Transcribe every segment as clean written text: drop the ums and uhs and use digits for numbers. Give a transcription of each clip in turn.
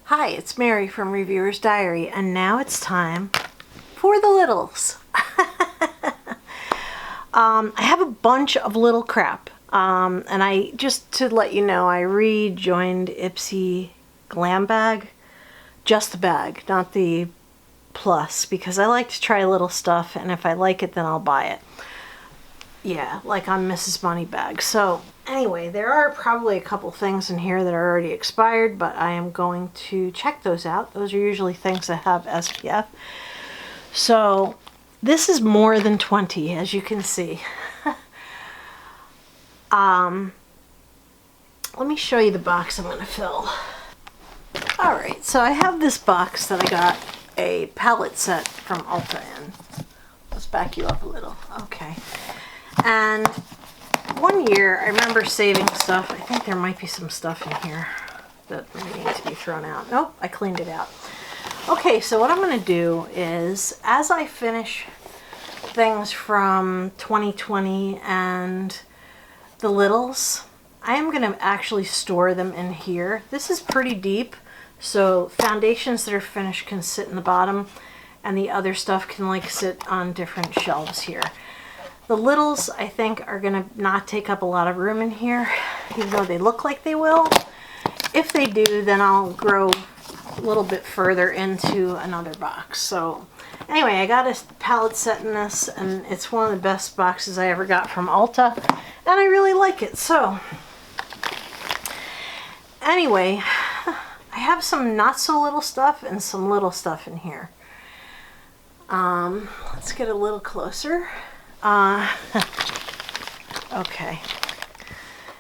Hi, it's Mary from Reviewer's Diary, and now it's time for the littles. I have a bunch of little crap, and I just to let you know, I rejoined Ipsy Glam Bag, just the bag, not the plus, because I like to try little stuff, and if I like it, then I'll buy it. Yeah, like on Mrs. Moneybag. So anyway, there are probably a couple things in here that are already expired, but I am going to check those out. Those are usually things that have SPF. So this is more than 20, as you can see. Let me show you the box I'm going to fill. Alright, so I have this box that I got a palette set from Ulta in. Let's back you up a little. Okay. And one year I remember saving stuff. I think there might be some stuff in here that needs to be thrown out. Nope, I cleaned it out. Okay, so what I'm going to do is, as I finish things from 2020 and the littles, I am going to actually store them in here. This is pretty deep, so foundations that are finished can sit in the bottom, and the other stuff can like sit on different shelves here. The littles, I think, are going to not take up a lot of room in here, even though they look like they will. If they do, then I'll grow a little bit further into another box. So anyway, I got a palette set in this, and it's one of the best boxes I ever got from Ulta, and I really like it. So anyway, I have some not so little stuff and some little stuff in here. Let's get a little closer. Okay.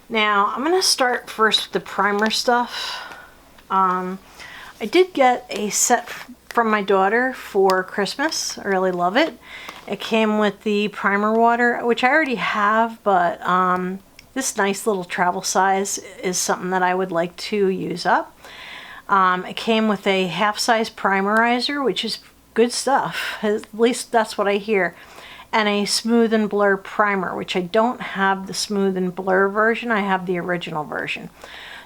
Now, I'm going to start first with the primer stuff. I did get a set from my daughter for Christmas. I really love it. It came with the primer water, which I already have, but this nice little travel size is something that I would like to use up. It came with a half-size primerizer, which is good stuff. At least that's what I hear. And a Smooth and Blur primer, which I don't have the Smooth and Blur version. I have the original version.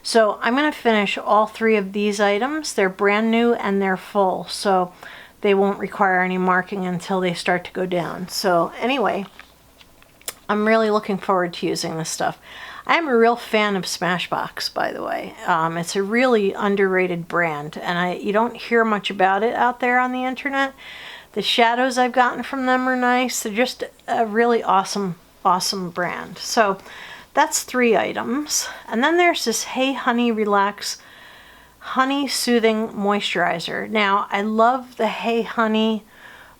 So I'm going to finish all three of these items. They're brand new and they're full, so they won't require any marking until they start to go down. So anyway, I'm really looking forward to using this stuff. I am a real fan of Smashbox, by the way. It's a really underrated brand, and you don't hear much about it out there on the internet. The shadows I've gotten from them are nice. They're just a really awesome brand. So that's 3 items. And then there's this Hey Honey Relax Honey Soothing Moisturizer. Now, I love the Hey Honey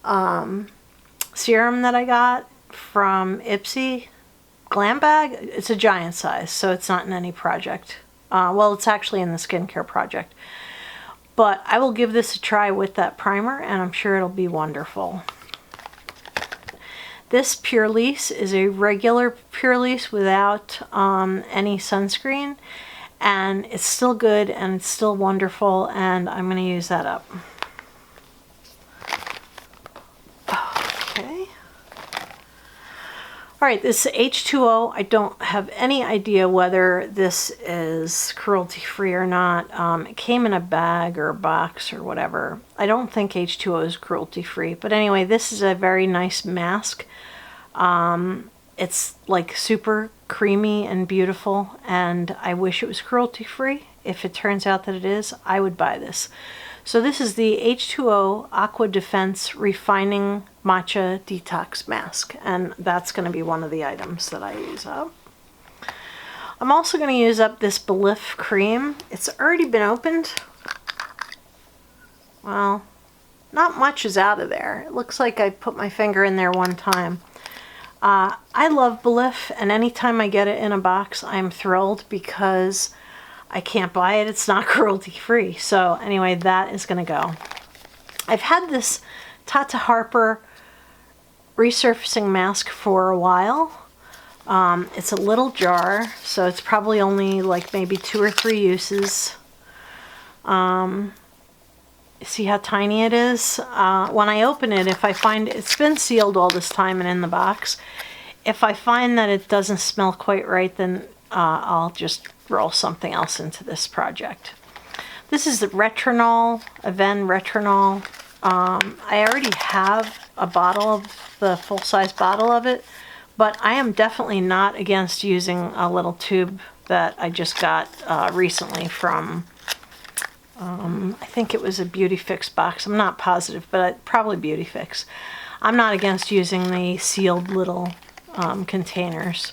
serum that I got from Ipsy Glam Bag. It's a giant size, so it's not in any project. Well, it's actually in the skincare project. But I will give this a try with that primer, and I'm sure it'll be wonderful. This Pure Lease is a regular Pure Lease without any sunscreen, and it's still good and it's still wonderful, and I'm going to use that up. Okay. Alright, this is H2O. I don't have any idea whether this is cruelty-free or not. It came in a bag or a box or whatever. I don't think H2O is cruelty-free. But anyway, this is a very nice mask. It's like super creamy and beautiful, and I wish it was cruelty-free. If it turns out that it is, I would buy this. So this is the H2O Aqua Defense Refining Matcha Detox Mask, and that's going to be one of the items that I use up. I'm also going to use up this Belif cream. It's already been opened. Well, not much is out of there. It looks like I put my finger in there one time. I love Belif, and anytime I get it in a box, I'm thrilled because I can't buy it. It's not cruelty-free. So anyway, that is going to go. I've had this Tata Harper resurfacing mask for a while. It's a little jar, so it's probably only like maybe 2 or 3 uses. See how tiny it is? When I open it, if I find it's been sealed all this time and in the box, if I find that it doesn't smell quite right, then I'll just roll something else into this project. This is the Retinol, Aven Retinol. I already have a bottle of the full-size bottle of it, but I am definitely not against using a little tube that I just got recently from, I think it was a Beauty Fix box. I'm not positive, but probably Beauty Fix. I'm not against using the sealed little containers.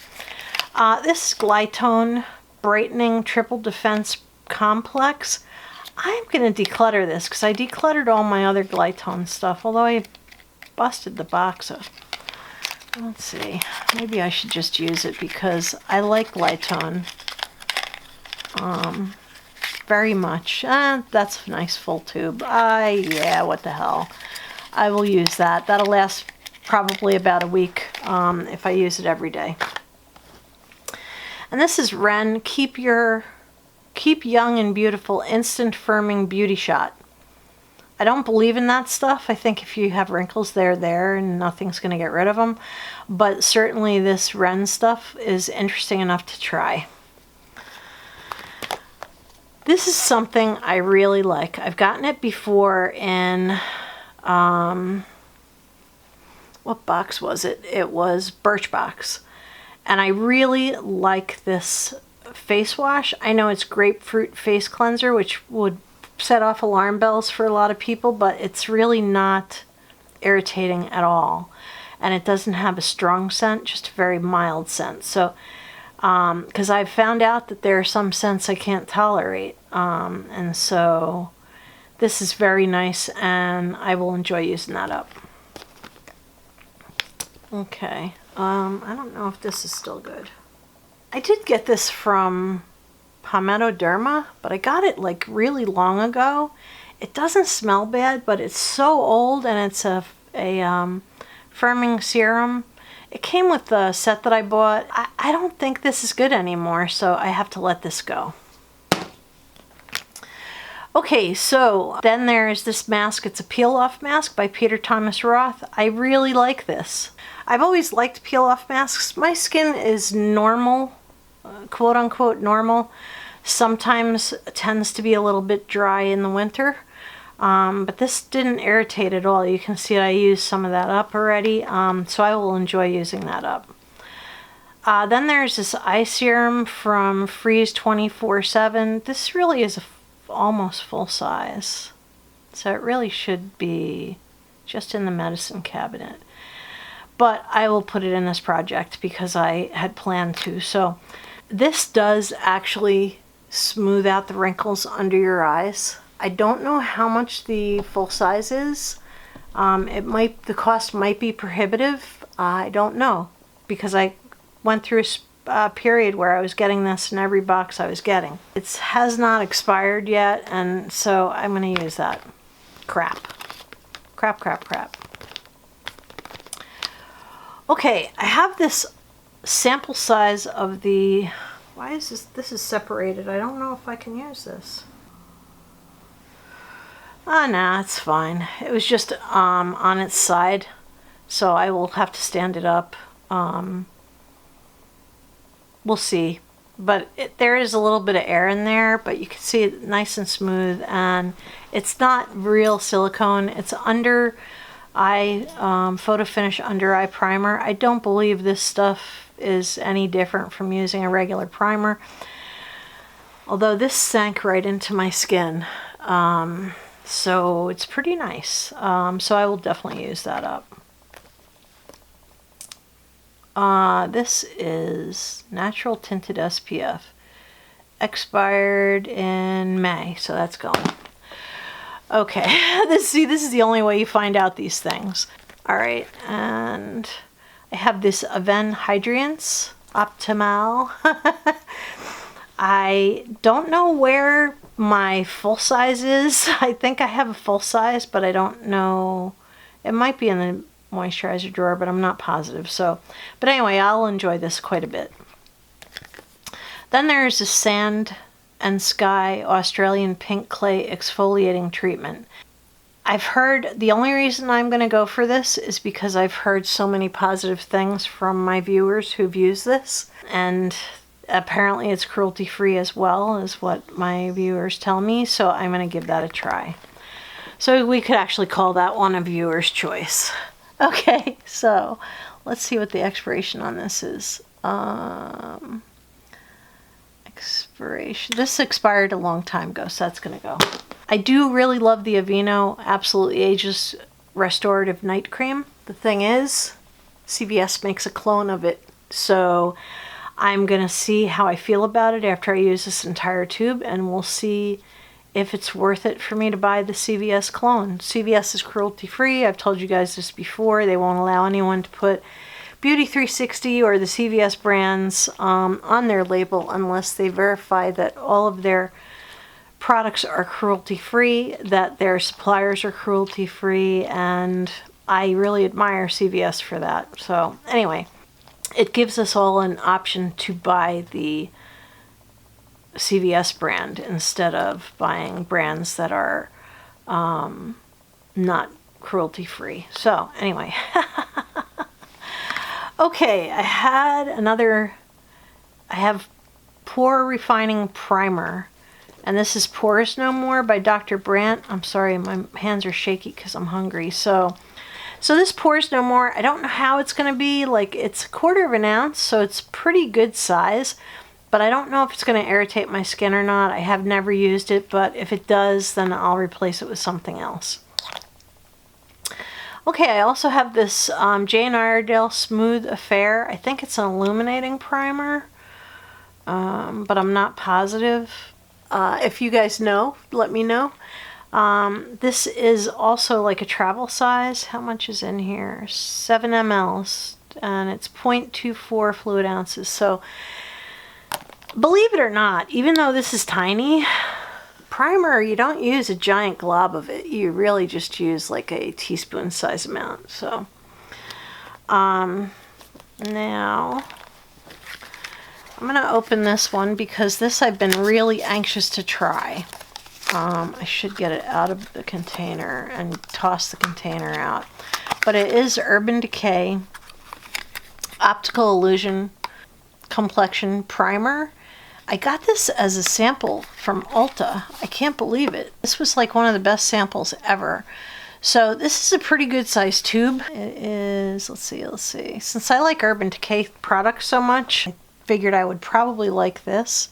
This is Glytone Brightening Triple Defense Complex. I'm going to declutter this because I decluttered all my other Glytone stuff, although I busted the box up. Let's see, maybe I should just use it because I like Glytone very much. That's a nice full tube. Yeah, what the hell. I will use that. That'll last probably about a week if I use it every day. And this is Ren Keep Young and Beautiful Instant Firming Beauty Shot. I don't believe in that stuff. I think if you have wrinkles, they're there and nothing's going to get rid of them. But certainly this Ren stuff is interesting enough to try. This is something I really like. I've gotten it before in, what box was it? It was Birchbox. And I really like this face wash. I know it's grapefruit face cleanser, which would set off alarm bells for a lot of people, but it's really not irritating at all. And it doesn't have a strong scent, just a very mild scent. So, because I've found out that there are some scents I can't tolerate. And so this is very nice and I will enjoy using that up. Okay, I don't know if this is still good. I did get this from Palmetto Derma, but I got it like really long ago. It doesn't smell bad, but it's so old, and it's a firming serum. It came with the set that I bought. I don't think this is good anymore, so I have to let this go. Okay, so then there's this mask. It's a peel-off mask by Peter Thomas Roth. I really like this. I've always liked peel-off masks. My skin is normal, quote-unquote normal. Sometimes it tends to be a little bit dry in the winter, but this didn't irritate at all. You can see I used some of that up already, so I will enjoy using that up. Then there's this eye serum from Freeze 24/7. This really is almost full size, so it really should be just in the medicine cabinet. But I will put it in this project because I had planned to. So this does actually smooth out the wrinkles under your eyes. I don't know how much the full size is. The cost might be prohibitive. I don't know, because I went through a period where I was getting this in every box I was getting. It has not expired yet, and so I'm going to use that. Crap. Okay, I have this sample size of the... Why is this? This is separated. I don't know if I can use this. Nah, it's fine. It was just on its side, so I will have to stand it up. We'll see. But there is a little bit of air in there, but you can see it nice and smooth, and it's not real silicone. It's under eye photo finish under eye primer. I don't believe this stuff is any different from using a regular primer, although this sank right into my skin, so it's pretty nice. So I will definitely use that up. This is Natural Tinted SPF, expired in May, so that's going. Okay, this is the only way you find out these things. All right, and I have this Aven Hydrience Optimal. I don't know where my full size is. I think I have a full size, but I don't know. It might be in the moisturizer drawer, but I'm not positive. So, but anyway, I'll enjoy this quite a bit. Then there's a Sand and Sky Australian Pink Clay Exfoliating Treatment. I've heard, the only reason I'm going to go for this is because I've heard so many positive things from my viewers who've used this, and apparently it's cruelty free as well, is what my viewers tell me, so I'm going to give that a try. So we could actually call that one a viewer's choice. Okay, so let's see what the expiration on this is. Expiration. This expired a long time ago, so that's going to go. I do really love the Aveeno Absolutely Ageless Restorative Night Cream. The thing is, CVS makes a clone of it, so I'm going to see how I feel about it after I use this entire tube, and we'll see if it's worth it for me to buy the CVS clone. CVS is cruelty free. I've told you guys this before. They won't allow anyone to put Beauty 360 or the CVS brands on their label unless they verify that all of their products are cruelty free, that their suppliers are cruelty free, and I really admire CVS for that. So anyway, it gives us all an option to buy the CVS brand instead of buying brands that are not cruelty free. So anyway, okay, I have Pore Refining Primer, and this is Pores No More by Dr. Brandt. I'm sorry, my hands are shaky because I'm hungry. So this Pores No More, I don't know how it's going to be. Like, it's 1/4 of an ounce, so it's pretty good size, but I don't know if it's going to irritate my skin or not. I have never used it, but if it does, then I'll replace it with something else. Okay, I also have this Jane Iredale Smooth Affair. I think it's an illuminating primer, but I'm not positive. If you guys know, let me know. This is also like a travel size. How much is in here? 7 mLs, and it's 0.24 fluid ounces. So believe it or not, even though this is tiny, primer, you don't use a giant glob of it. You really just use like a teaspoon size amount. So now I'm going to open this one because this I've been really anxious to try. I should get it out of the container and toss the container out. But it is Urban Decay Optical Illusion Complexion Primer. I got this as a sample from Ulta. I can't believe it. This was like one of the best samples ever. So this is a pretty good size tube. It is, let's see. Since I like Urban Decay products so much, I figured I would probably like this.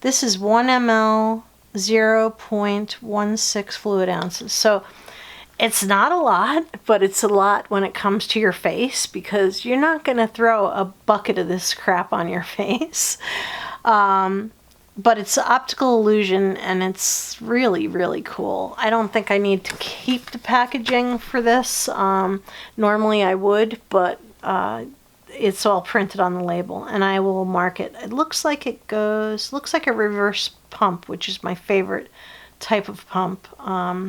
This is 1 ml, 0.16 fluid ounces. So it's not a lot, but it's a lot when it comes to your face because you're not going to throw a bucket of this crap on your face. But it's optical illusion and it's really, really cool. I don't think I need to keep the packaging for this. Normally I would, but it's all printed on the label and I will mark it. It looks like looks like a reverse pump, which is my favorite type of pump.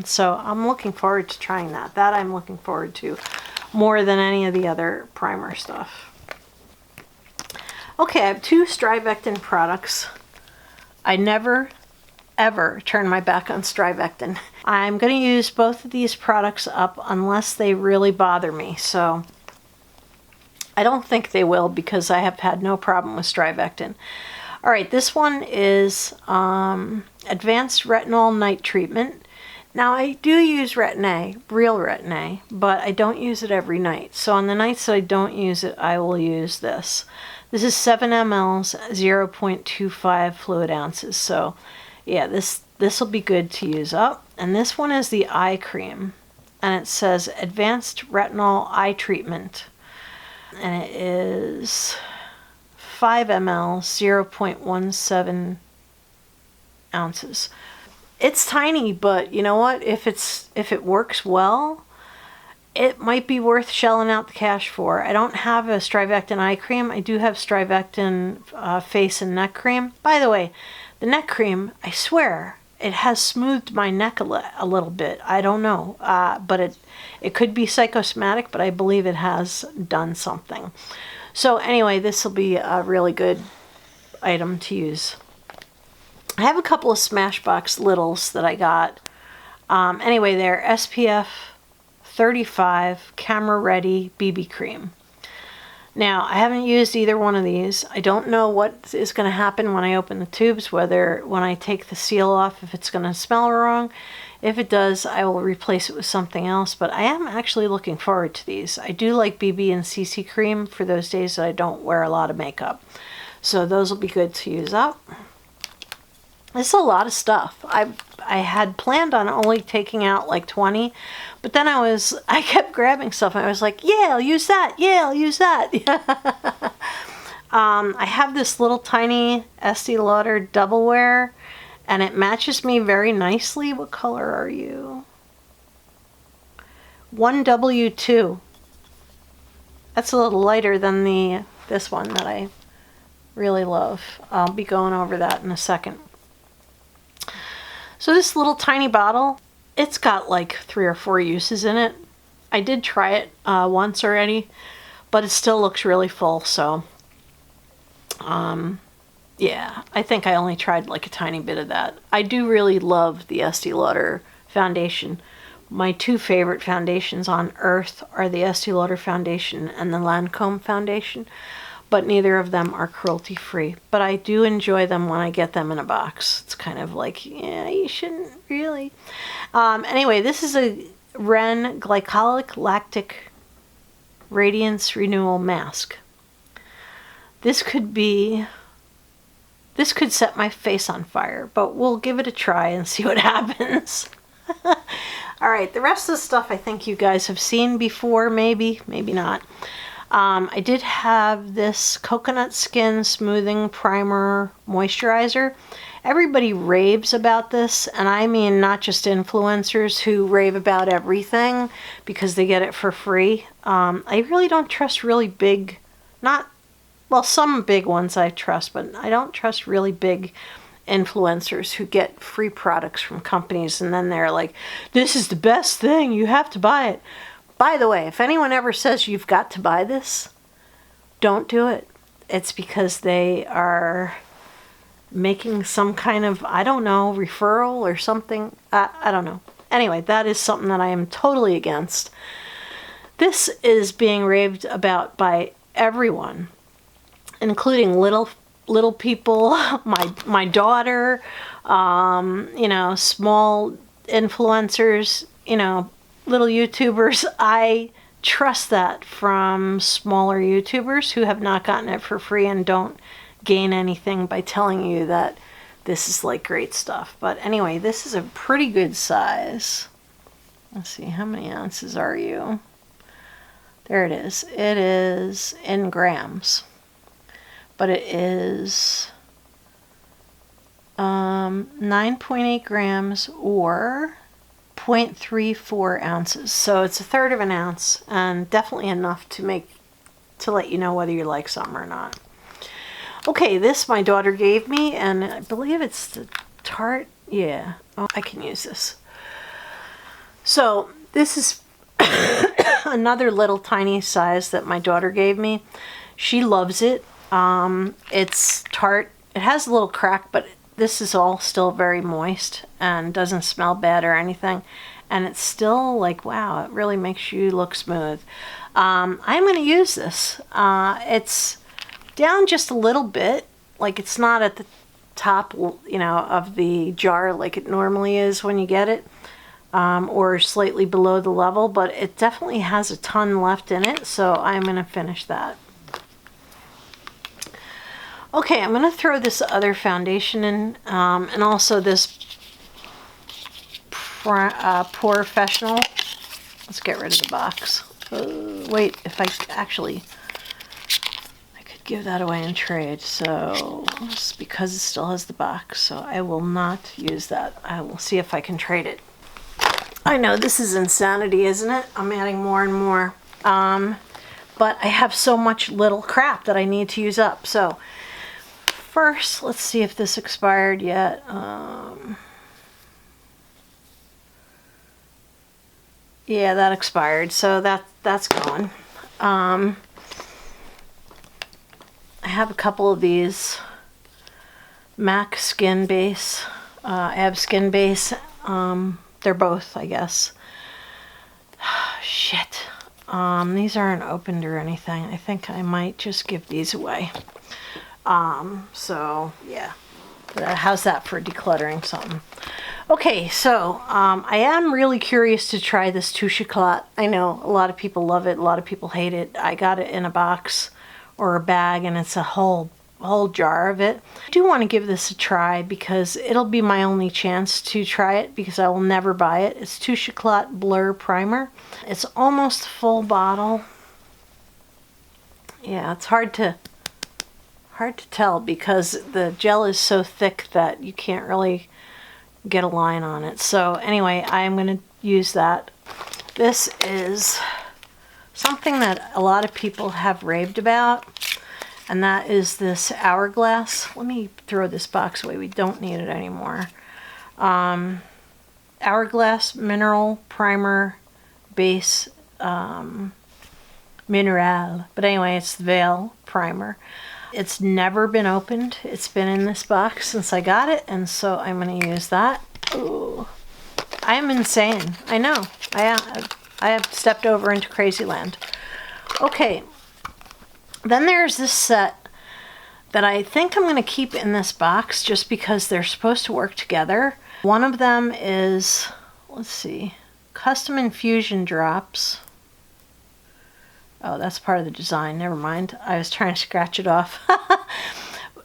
So I'm looking forward to trying that. That I'm looking forward to more than any of the other primer stuff. Okay, I have 2 Strivectin products. I never, ever turn my back on Strivectin. I'm going to use both of these products up unless they really bother me. So I don't think they will because I have had no problem with Strivectin. All right, this one is Advanced Retinol Night Treatment. Now, I do use Retin-A, real Retin-A, but I don't use it every night. So on the nights that I don't use it, I will use this. This is 7 mLs, 0.25 fluid ounces. So yeah, this will be good to use up. And this one is the eye cream. And it says Advanced Retinol Eye Treatment. And it is 5 ml, 0.17 ounces. It's tiny, but you know what? If it works well, it might be worth shelling out the cash for. I don't have a Strivectin eye cream. I do have Strivectin face and neck cream. By the way, the neck cream, I swear, it has smoothed my neck a little bit. I don't know, but it could be psychosomatic, but I believe it has done something. So anyway, this will be a really good item to use. I have a couple of Smashbox Littles that I got. Anyway, they're SPF 35 Camera Ready BB Cream. Now, I haven't used either one of these. I don't know what is going to happen when I open the tubes, whether when I take the seal off, if it's going to smell wrong. If it does, I will replace it with something else, but I am actually looking forward to these. I do like BB and CC cream for those days that I don't wear a lot of makeup. So those will be good to use up. This is a lot of stuff. I had planned on only taking out like 20, but then I kept grabbing stuff and I was like, yeah, I'll use that. Yeah, I'll use that. I have this little tiny Estee Lauder double wear and it matches me very nicely. What color are you? 1W2. That's a little lighter than this one that I really love. I'll be going over that in a second. So this little tiny bottle, it's got like 3 or 4 uses in it. I did try it once already, but it still looks really full. So, yeah, I think I only tried like a tiny bit of that. I do really love the Estee Lauder foundation. My 2 favorite foundations on earth are the Estee Lauder foundation and the Lancome foundation. But neither of them are cruelty-free. But I do enjoy them when I get them in a box. It's kind of like, yeah, you shouldn't really. Anyway, this is a Ren Glycolic Lactic Radiance Renewal Mask. This could set my face on fire, but we'll give it a try and see what happens. Alright, the rest of the stuff I think you guys have seen before, maybe not. I did have this Coconut Skin Smoothing Primer Moisturizer. Everybody raves about this, and I mean not just influencers who rave about everything because they get it for free. I really don't trust really big, well, some big ones I trust, but I don't trust really big influencers who get free products from companies and then they're like, this is the best thing, you have to buy it. By the way, if anyone ever says you've got to buy this, don't do it. It's because they are making some kind of, I don't know, referral or something. I don't know. Anyway, that is something that I am totally against. This is being raved about by everyone, including little people, my daughter, you know, small influencers, you know, little YouTubers. I trust that from smaller YouTubers who have not gotten it for free and don't gain anything by telling you that this is like great stuff. But anyway, this is a pretty good size. Let's see, how many ounces are you? There it is. It is in grams, but it is 9.8 grams or 0.34 ounces. So it's 1/3 of an ounce and definitely enough to let you know whether you like something or not. Okay, this my daughter gave me, and I believe it's the Tarte. Yeah, oh, I can use this. So this is another little tiny size that my daughter gave me. She loves it. It's Tarte. It has a little crack, but this is all still very moist and doesn't smell bad or anything. And it's still like, wow, it really makes you look smooth. I'm going to use this. It's down just a little bit. Like it's not at the top, you know, of the jar like it normally is when you get it. Or slightly below the level, but it definitely has a ton left in it. So I'm going to finish that. Okay, I'm going to throw this other foundation in, and also this Professional. Let's get rid of the box. Wait, if I could give that away in trade. So, it's because it still has the box, so I will not use that. I will see if I can trade it. I know, this is insanity, isn't it? I'm adding more and more. But I have so much little crap that I need to use up, so first, let's see if this expired yet. Yeah, that expired, so that's gone. I have a couple of these MAC Skin Base. I have Skin Base. They're both, I guess. Shit. These aren't opened or anything. I think I might just give these away. So yeah, how's that for decluttering something? Okay, so I am really curious to try this Touche Éclat. I know a lot of people love it, a lot of people hate it. I got it in a box or a bag, and it's a whole jar of it. I do want to give this a try because it'll be my only chance to try it because I will never buy it. It's Touche Éclat Blur Primer. It's almost full bottle. Yeah, it's hard to tell because the gel is so thick that you can't really get a line on it. So anyway, I'm going to use that. This is something that a lot of people have raved about, and that is this Hourglass. Let me throw this box away. We don't need it anymore. Hourglass Mineral Primer Base Mineral. But anyway, it's the Veil Primer. It's never been opened. It's been in this box since I got it, and so I'm going to use that. Ooh, I am insane. I know. I have stepped over into crazy land. Okay, then there's this set that I think I'm going to keep in this box just because they're supposed to work together. One of them is, let's see, Custom Infusion Drops. Oh, that's part of the design. Never mind. I was trying to scratch it off.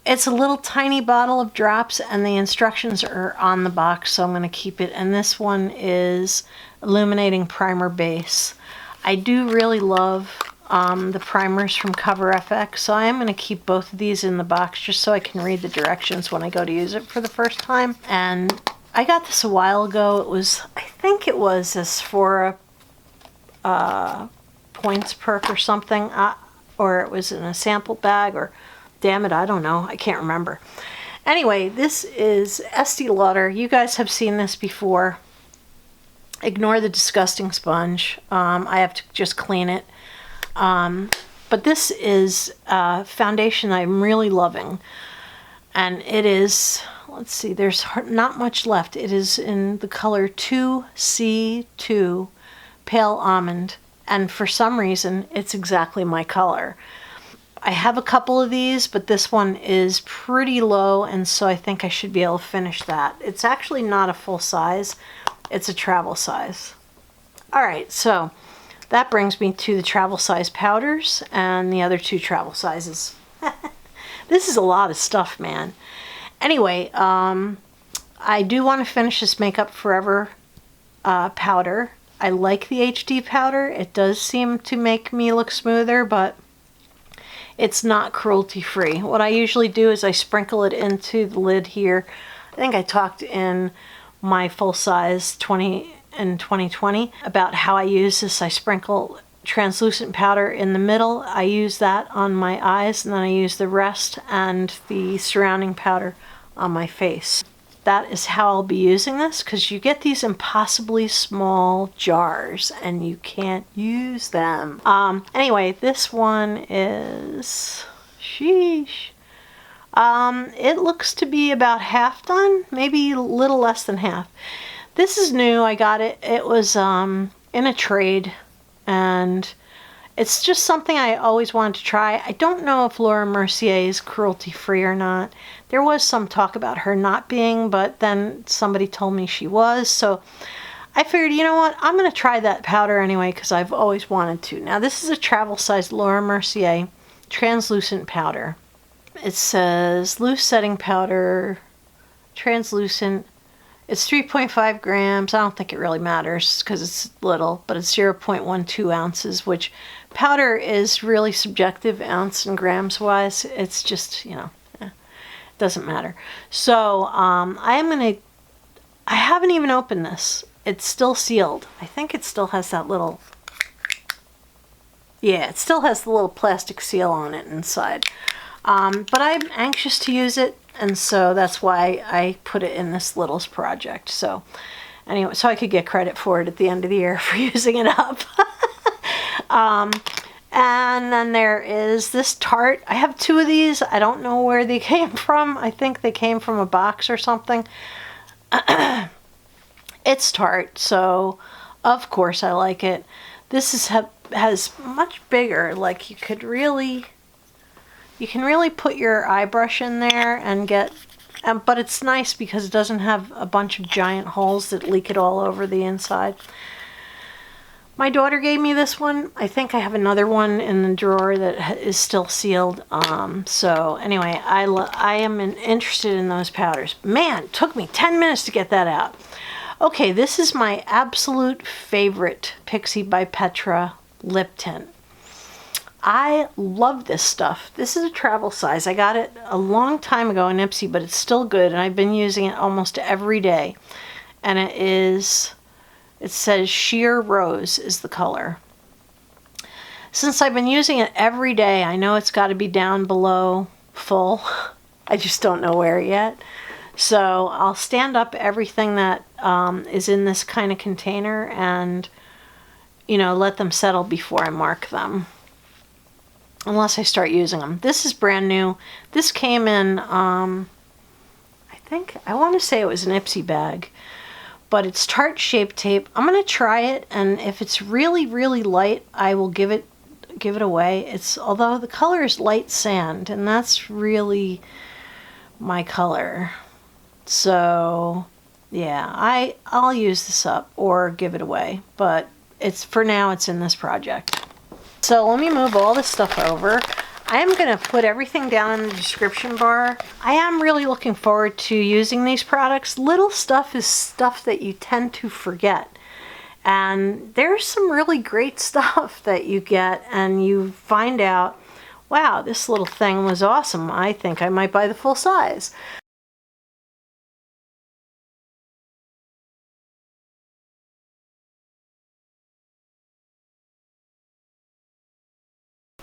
It's a little tiny bottle of drops, and the instructions are on the box, so I'm going to keep it. And this one is Illuminating Primer Base. I do really love the primers from Cover FX, so I am going to keep both of these in the box just so I can read the directions when I go to use it for the first time. And I got this a while ago. It was, I think it was a Sephora points perk or something, or it was in a sample bag, or damn it, I don't know, I can't remember. Anyway, this is Estee Lauder. You guys have seen this before. Ignore the disgusting sponge. I have to just clean it. But this is a foundation I'm really loving, and it is, let's see, there's not much left. It is in the color 2C2 Pale Almond. And for some reason, it's exactly my color. I have a couple of these, but this one is pretty low, and so I think I should be able to finish that. It's actually not a full size. It's a travel size. All right, so that brings me to the travel size powders and the other two travel sizes. This is a lot of stuff, man. Anyway, I do want to finish this Makeup Forever powder. I like the HD powder. It does seem to make me look smoother, but it's not cruelty-free. What I usually do is I sprinkle it into the lid here. I think I talked in my full size 2020 about how I use this. I sprinkle translucent powder in the middle. I use that on my eyes, and then I use the rest and the surrounding powder on my face. That is how I'll be using this, because you get these impossibly small jars and you can't use them. Anyway, this one is, sheesh. It looks to be about half done, maybe a little less than half. This is new. I got it. It was in a trade, and it's just something I always wanted to try. I don't know if Laura Mercier is cruelty-free or not. There was some talk about her not being, but then somebody told me she was. So I figured, you know what? I'm going to try that powder anyway because I've always wanted to. Now, this is a travel-sized Laura Mercier translucent powder. It says loose setting powder, translucent. It's 3.5 grams. I don't think it really matters because it's little, but it's 0.12 ounces, which powder is really subjective, ounce and grams wise. It's just, you know, doesn't matter. So I haven't even opened this. It's still sealed. I think it still has that little, yeah, it still has the little plastic seal on it inside. But I'm anxious to use it, and so that's why I put it in this Little's project. So anyway, so I could get credit for it at the end of the year for using it up. And then there is this Tarte. I have two of these. I don't know where they came from. I think they came from a box or something. It's Tarte, so of course I like it. This has much bigger, like you can really put your eye brush in there and get, but it's nice because it doesn't have a bunch of giant holes that leak it all over the inside. My daughter gave me this one. I think I have another one in the drawer that is still sealed. So anyway, I am interested in those powders. Man, it took me 10 minutes to get that out. Okay, this is my absolute favorite Pixie by Petra lip tint. I love this stuff. This is a travel size. I got it a long time ago in Ipsy, but it's still good, and I've been using it almost every day. And it says Sheer Rose is the color. Since I've been using it every day, I know it's got to be down below full. I just don't know where yet. So I'll stand up everything that is in this kind of container and, you know, let them settle before I mark them. Unless I start using them. This is brand new. This came in, I want to say it was an Ipsy bag. But it's Tarte Shape Tape. I'm going to try it, and if it's really, really light, I will give it away. Although the color is light sand, and that's really my color. So, yeah, I'll use this up or give it away. But for now, it's in this project. So let me move all this stuff over. I am going to put everything down in the description bar. I am really looking forward to using these products. Little stuff is stuff that you tend to forget. And there's some really great stuff that you get and you find out, wow, this little thing was awesome. I think I might buy the full size.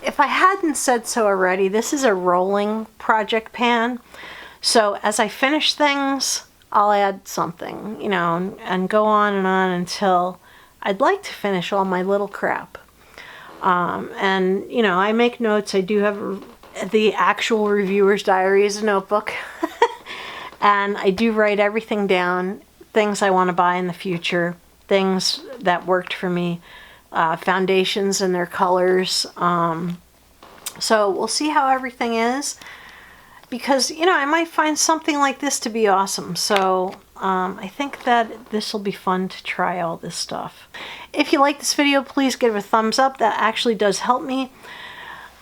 If I hadn't said so already, this is a rolling project pan. So as I finish things, I'll add something, you know, and go on until I'd like to finish all my little crap. And, you know, I make notes. I do have the actual reviewer's diary as a notebook. And I do write everything down, things I want to buy in the future, things that worked for me. Foundations and their colors. So we'll see how everything is, because, you know, I might find something like this to be awesome. So I think that this will be fun to try all this stuff. If you like this video, please give it a thumbs up. That actually does help me.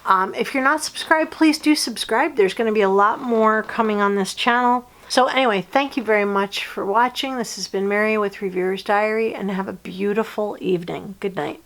If you're not subscribed, please do subscribe. There's going to be a lot more coming on this channel. So anyway, thank you very much for watching. This has been Mary with Reviewer's Diary, and have a beautiful evening. Good night.